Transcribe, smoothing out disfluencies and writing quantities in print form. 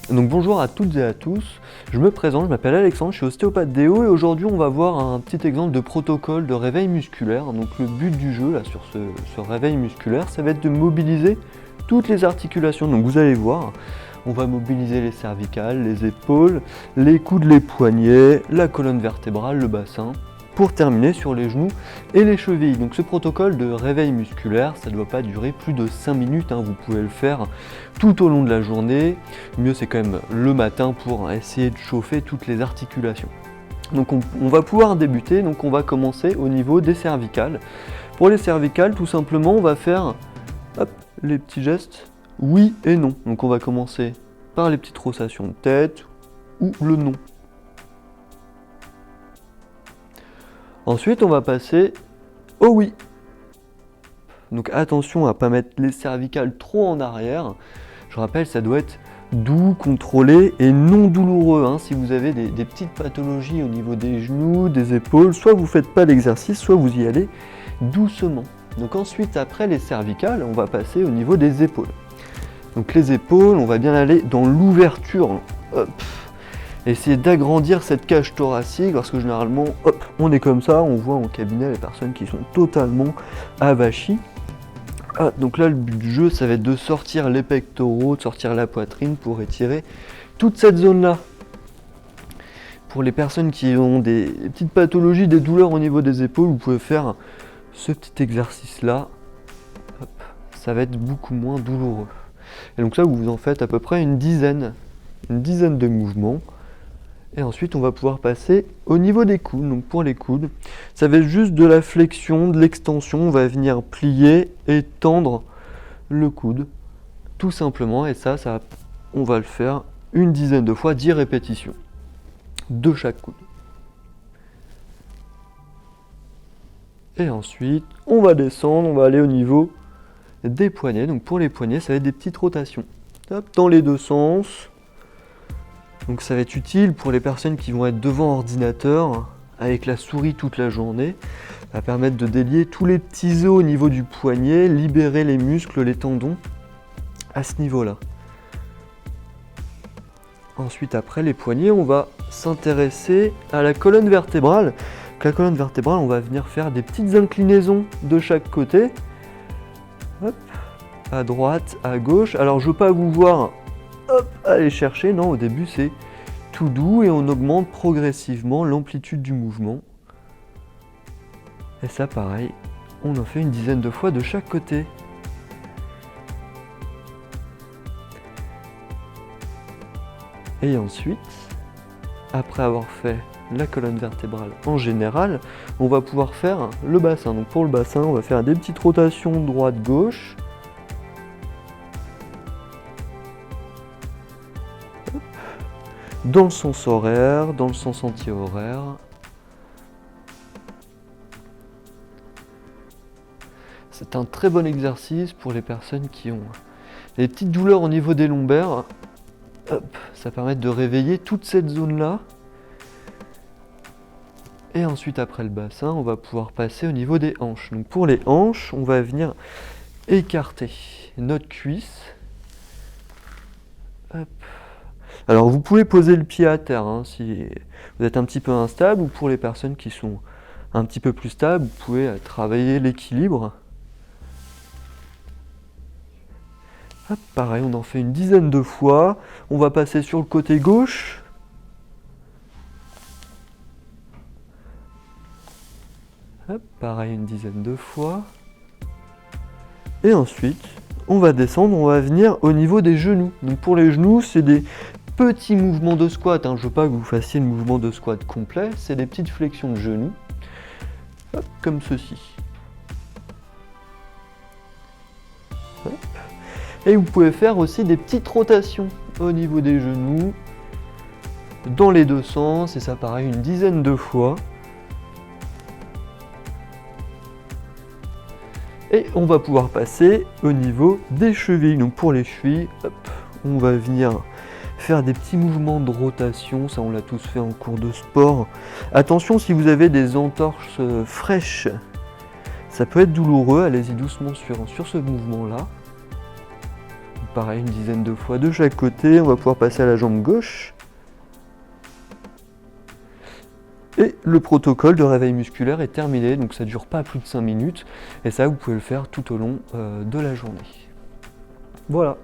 Donc bonjour à toutes et à tous, je me présente, je m'appelle Alexandre, je suis ostéopathe déo et aujourd'hui on va voir un petit exemple de protocole de réveil musculaire. Donc le but du jeu là sur ce réveil musculaire, ça va être de mobiliser toutes les articulations. Donc vous allez voir, on va mobiliser les cervicales, les épaules, les coudes, les poignets, la colonne vertébrale, le bassin, pour terminer sur les genoux et les chevilles. Donc ce protocole de réveil musculaire, ça ne doit pas durer plus de 5 minutes, vous pouvez le faire tout au long de la journée. Mieux c'est quand même le matin pour essayer de chauffer toutes les articulations. Donc on va pouvoir débuter, donc on va commencer au niveau des cervicales. Pour les cervicales, tout simplement, on va faire les petits gestes oui et non. Donc on va commencer par les petites rotations de tête ou le non. Ensuite, on va passer au oui. Donc attention à ne pas mettre les cervicales trop en arrière. Je rappelle, ça doit être doux, contrôlé et non douloureux. Si vous avez des petites pathologies au niveau des genoux, des épaules, soit vous ne faites pas l'exercice, soit vous y allez doucement. Donc ensuite, après les cervicales, on va passer au niveau des épaules. Donc les épaules, on va bien aller dans l'ouverture. Essayer d'agrandir cette cage thoracique parce que généralement, on est comme ça, on voit en cabinet les personnes qui sont totalement avachies. Donc là, le but du jeu, ça va être de sortir les pectoraux, de sortir la poitrine pour étirer toute cette zone-là. Pour les personnes qui ont des petites pathologies, des douleurs au niveau des épaules, vous pouvez faire ce petit exercice-là. Ça va être beaucoup moins douloureux. Et donc là, vous en faites à peu près une dizaine de mouvements. Et ensuite, on va pouvoir passer au niveau des coudes. Donc pour les coudes, ça va être juste de la flexion, de l'extension. On va venir plier et tendre le coude, tout simplement. Et ça, on va le faire une dizaine de fois, 10 répétitions de chaque coude. Et ensuite, on va descendre, on va aller au niveau des poignets. Donc pour les poignets, ça va être des petites rotations. Dans les deux sens. Donc ça va être utile pour les personnes qui vont être devant ordinateur avec la souris toute la journée. Ça va permettre de délier tous les petits os au niveau du poignet, libérer les muscles, les tendons à ce niveau-là. Ensuite, après les poignets, on va s'intéresser à la colonne vertébrale. Donc, la colonne vertébrale, on va venir faire des petites inclinaisons de chaque côté. À droite, à gauche. Alors je ne veux pas vous voir aller chercher, non, au début c'est tout doux et on augmente progressivement l'amplitude du mouvement. Et ça pareil, on en fait une dizaine de fois de chaque côté. Et ensuite, après avoir fait la colonne vertébrale en général, on va pouvoir faire le bassin. Donc pour le bassin, on va faire des petites rotations droite-gauche. Dans le sens horaire, dans le sens anti-horaire. C'est un très bon exercice pour les personnes qui ont des petites douleurs au niveau des lombaires. Ça permet de réveiller toute cette zone-là. Et ensuite, après le bassin, on va pouvoir passer au niveau des hanches. Donc pour les hanches, on va venir écarter notre cuisse. Alors vous pouvez poser le pied à terre si vous êtes un petit peu instable, ou pour les personnes qui sont un petit peu plus stables, vous pouvez travailler l'équilibre. Pareil, on en fait une dizaine de fois. On va passer sur le côté gauche. Pareil, une dizaine de fois. Et ensuite, on va descendre, on va venir au niveau des genoux. Donc pour les genoux, c'est des petits mouvements de squat. Je ne veux pas que vous fassiez le mouvement de squat complet. C'est des petites flexions de genoux. Comme ceci. Et vous pouvez faire aussi des petites rotations au niveau des genoux. Dans les deux sens. Et ça pareil une dizaine de fois. Et on va pouvoir passer au niveau des chevilles. Donc pour les chevilles, on va venir faire des petits mouvements de rotation. Ça, on l'a tous fait en cours de sport. Attention, si vous avez des entorses fraîches, ça peut être douloureux. Allez-y doucement sur ce mouvement-là. pareil, une dizaine de fois de chaque côté. On va pouvoir passer à la jambe gauche. Et le protocole de réveil musculaire est terminé, donc ça ne dure pas plus de 5 minutes. Et ça, vous pouvez le faire tout au long de la journée. Voilà.